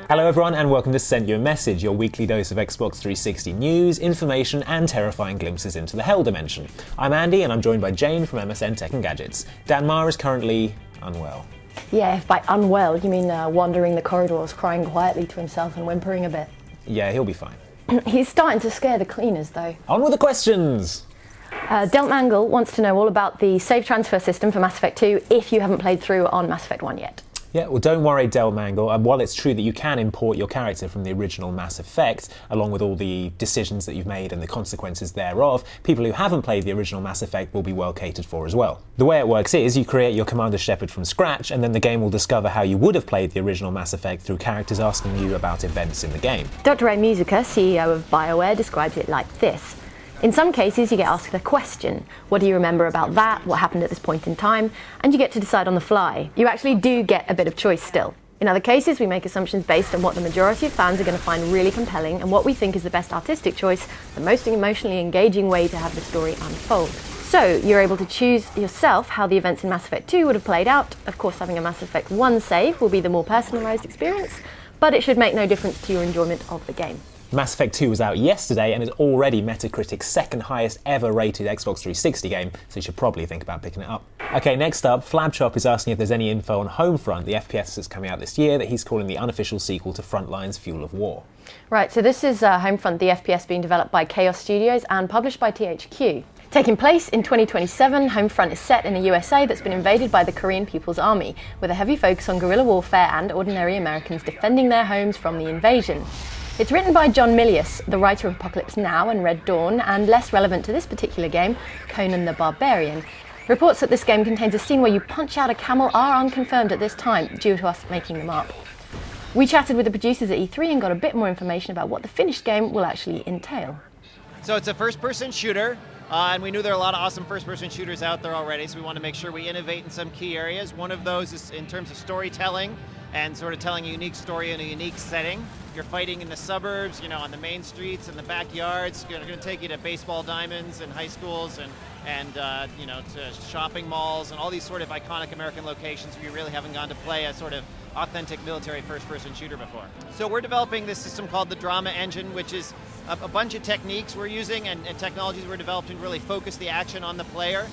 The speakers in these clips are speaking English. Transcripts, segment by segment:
Hello everyone and welcome to SentUAMessage, your weekly dose of Xbox 360 news, information and terrifying glimpses into the Hell dimension. I'm Andy and I'm joined by Jane from MSN Tech and Gadgets. Dan Marr is currently unwell. Yeah, if by unwell you mean wandering the corridors, crying quietly to himself and whimpering a bit. Yeah, he'll be fine. He's starting to scare the cleaners though. On with the questions! Deltmangle wants to know all about the save transfer system for Mass Effect 2 if you haven't played through on Mass Effect 1 yet. Yeah, well don't worry Deltmangle, while it's true that you can import your character from the original Mass Effect, along with all the decisions that you've made and the consequences thereof, people who haven't played the original Mass Effect will be well catered for as well. The way it works is you create your Commander Shepard from scratch and then the game will discover how you would have played the original Mass Effect through characters asking you about events in the game. Dr. A. Musica, CEO of BioWare, describes it like this. In some cases, you get asked a question. What do you remember about that? What happened at this point in time? And you get to decide on the fly. You actually do get a bit of choice still. In other cases, we make assumptions based on what the majority of fans are going to find really compelling and what we think is the best artistic choice, the most emotionally engaging way to have the story unfold. So, you're able to choose yourself how the events in Mass Effect 2 would have played out. Of course, having a Mass Effect 1 save will be the more personalised experience, but it should make no difference to your enjoyment of the game. Mass Effect 2 was out yesterday and is already Metacritic's second highest ever rated Xbox 360 game, so you should probably think about picking it up. Okay, next up, Flabchop is asking if there's any info on Homefront, the FPS that's coming out this year that he's calling the unofficial sequel to Frontline's Fuel of War. Right, so this is Homefront, the FPS being developed by Chaos Studios and published by THQ. Taking place in 2027, Homefront is set in a USA that's been invaded by the Korean People's Army, with a heavy focus on guerrilla warfare and ordinary Americans defending their homes from the invasion. It's written by John Milius, the writer of Apocalypse Now and Red Dawn, and less relevant to this particular game, Conan the Barbarian. Reports that this game contains a scene where you punch out a camel are unconfirmed at this time, due to us making them up. We chatted with the producers at E3 and got a bit more information about what the finished game will actually entail. So it's a first-person shooter, and we knew there are a lot of awesome first-person shooters out there already, so we want to make sure we innovate in some key areas. One of those is in terms of storytelling, and sort of telling a unique story in a unique setting. You're fighting in the suburbs, on the main streets, in the backyards. We're going to take you to baseball diamonds and high schools and to shopping malls and all these sort of iconic American locations where you really haven't gone to play a sort of authentic military first-person shooter before. So we're developing this system called the Drama Engine, which is a bunch of techniques we're using and technologies we're developing to really focus the action on the player.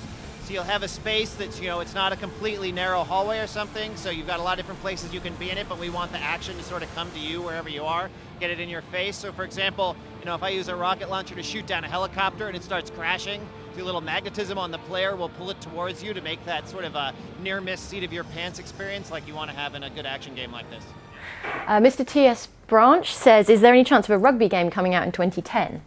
So you'll have a space that's, it's not a completely narrow hallway or something, so you've got a lot of different places you can be in it, but we want the action to sort of come to you wherever you are, get it in your face. So for example, if I use a rocket launcher to shoot down a helicopter and it starts crashing, a little magnetism on the player will pull it towards you to make that sort of a near-miss seat-of-your-pants experience like you want to have in a good action game like this. Mr. T.S. Branch says, is there any chance of a rugby game coming out in 2010?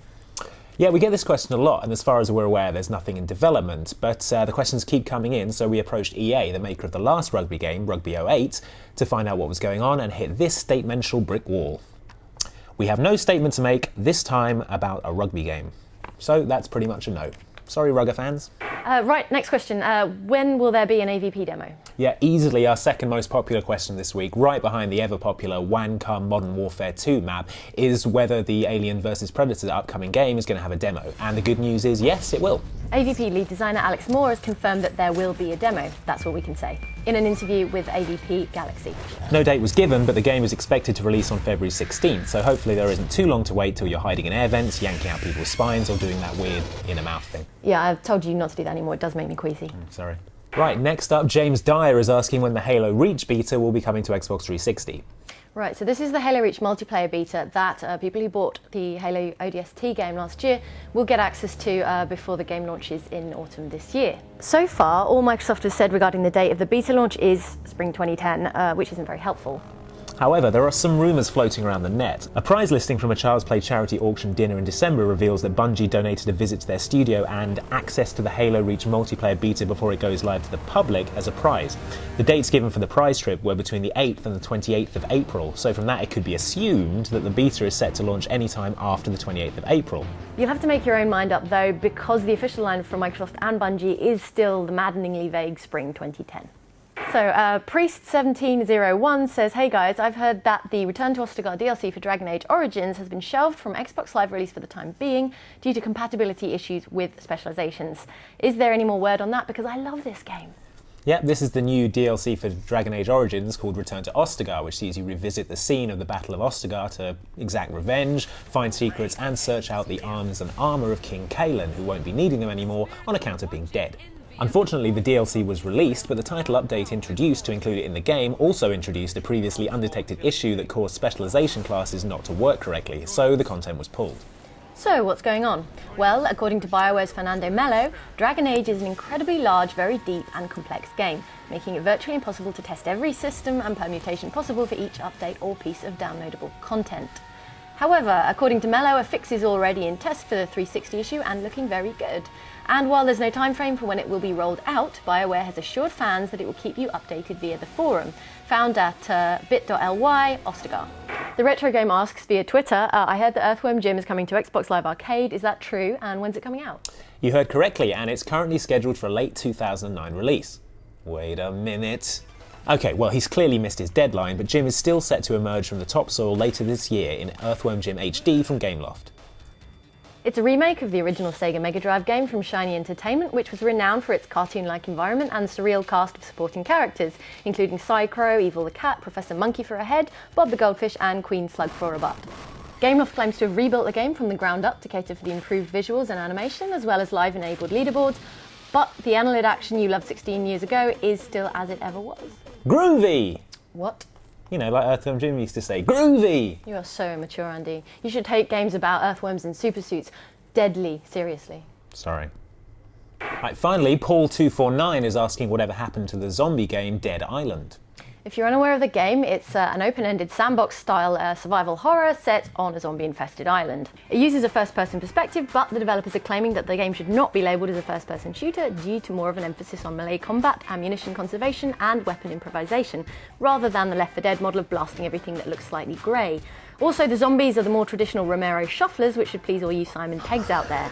Yeah, we get this question a lot, and as far as we're aware, there's nothing in development, but the questions keep coming in, so we approached EA, the maker of the last rugby game, Rugby 08, to find out what was going on and hit this statemental brick wall. We have no statement to make this time about a rugby game. So that's pretty much a no. Sorry, Rugger fans. Right, next question. When will there be an AVP demo? Yeah, easily our second most popular question this week, right behind the ever-popular WANCA Modern Warfare 2 map, is whether the Alien vs Predator upcoming game is going to have a demo. And the good news is, yes, it will. AVP lead designer Alex Moore has confirmed that there will be a demo. That's all we can say. In an interview with AVP Galaxy. No date was given, but the game is expected to release on February 16th, so hopefully there isn't too long to wait till you're hiding in air vents, yanking out people's spines, or doing that weird inner-mouth thing. Yeah, I've told you not to do that anymore. It does make me queasy. Sorry. Right, next up, James Dyer is asking when the Halo Reach beta will be coming to Xbox 360. Right, so this is the Halo Reach multiplayer beta that people who bought the Halo ODST game last year will get access to before the game launches in autumn this year. So far, all Microsoft has said regarding the date of the beta launch is spring 2010, which isn't very helpful. However, there are some rumours floating around the net. A prize listing from a Child's Play charity auction dinner in December reveals that Bungie donated a visit to their studio and access to the Halo Reach multiplayer beta before it goes live to the public as a prize. The dates given for the prize trip were between the 8th and the 28th of April, so from that it could be assumed that the beta is set to launch anytime after the 28th of April. You'll have to make your own mind up though, because the official line from Microsoft and Bungie is still the maddeningly vague spring 2010. So, Priest1701 says, hey guys, I've heard that the Return to Ostagar DLC for Dragon Age Origins has been shelved from Xbox Live release for the time being due to compatibility issues with specializations. Is there any more word on that? Because I love this game. Yep, this is the new DLC for Dragon Age Origins called Return to Ostagar, which sees you revisit the scene of the Battle of Ostagar to exact revenge, find secrets, and search out the arms and armour of King Kalen, who won't be needing them anymore on account of being dead. Unfortunately, the DLC was released, but the title update introduced to include it in the game also introduced a previously undetected issue that caused specialisation classes not to work correctly, so the content was pulled. So, what's going on? Well, according to BioWare's Fernando Melo, Dragon Age is an incredibly large, very deep and complex game, making it virtually impossible to test every system and permutation possible for each update or piece of downloadable content. However, according to Melo, a fix is already in test for the 360 issue and looking very good. And while there's no time frame for when it will be rolled out, BioWare has assured fans that it will keep you updated via the forum, found at bit.ly Ostagar. The retro game asks via Twitter, I heard that Earthworm Jim is coming to Xbox Live Arcade. Is that true? And when's it coming out? You heard correctly, and it's currently scheduled for a late 2009 release. Wait a minute. Okay, well, he's clearly missed his deadline, but Jim is still set to emerge from the topsoil later this year in Earthworm Jim HD from Gameloft. It's a remake of the original Sega Mega Drive game from Shiny Entertainment, which was renowned for its cartoon-like environment and surreal cast of supporting characters, including Psy-Crow, Evil the Cat, Professor Monkey for a head, Bob the Goldfish, and Queen Slug for a butt. Gameloft claims to have rebuilt the game from the ground up to cater for the improved visuals and animation, as well as live-enabled leaderboards, but the Annelid action you loved 16 years ago is still as it ever was. Groovy! What? You know, like Earthworm Jim used to say, groovy! You are so immature, Andy. You should take games about earthworms in supersuits deadly seriously. Sorry. Right, finally, Paul249 is asking whatever happened to the zombie game Dead Island. If you're unaware of the game, it's an open-ended sandbox-style survival horror set on a zombie-infested island. It uses a first-person perspective, but the developers are claiming that the game should not be labelled as a first-person shooter due to more of an emphasis on melee combat, ammunition conservation, and weapon improvisation, rather than the Left 4 Dead model of blasting everything that looks slightly grey. Also, the zombies are the more traditional Romero shufflers, which should please all you Simon Peggs out there.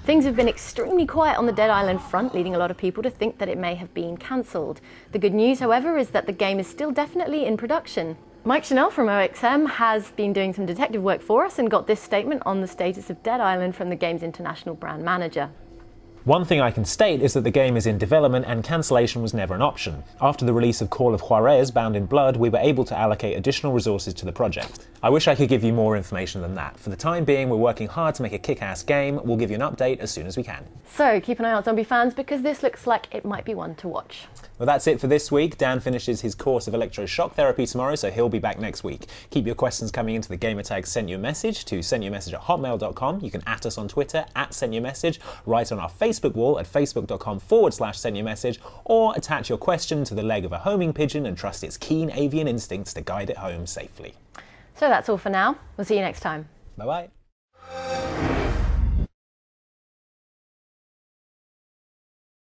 Things have been extremely quiet on the Dead Island front, leading a lot of people to think that it may have been cancelled. The good news, however, is that the game is still definitely in production. Mike Chanel from OXM has been doing some detective work for us and got this statement on the status of Dead Island from the game's international brand manager. One thing I can state is that the game is in development and cancellation was never an option. After the release of Call of Juarez Bound in Blood, we were able to allocate additional resources to the project. I wish I could give you more information than that. For the time being, we're working hard to make a kick-ass game. We'll give you an update as soon as we can. So keep an eye out, zombie fans, because this looks like it might be one to watch. Well, that's it for this week. Dan finishes his course of electroshock therapy tomorrow, so he'll be back next week. Keep your questions coming into the gamertag SentUAMessage to sentuamessage@hotmail.com. You can @ us on Twitter @SentUAMessage, write on our Facebook wall at facebook.com/SentUAMessage, or attach your question to the leg of a homing pigeon and trust its keen avian instincts to guide it home safely. So that's all for now. We'll see you next time. Bye-bye.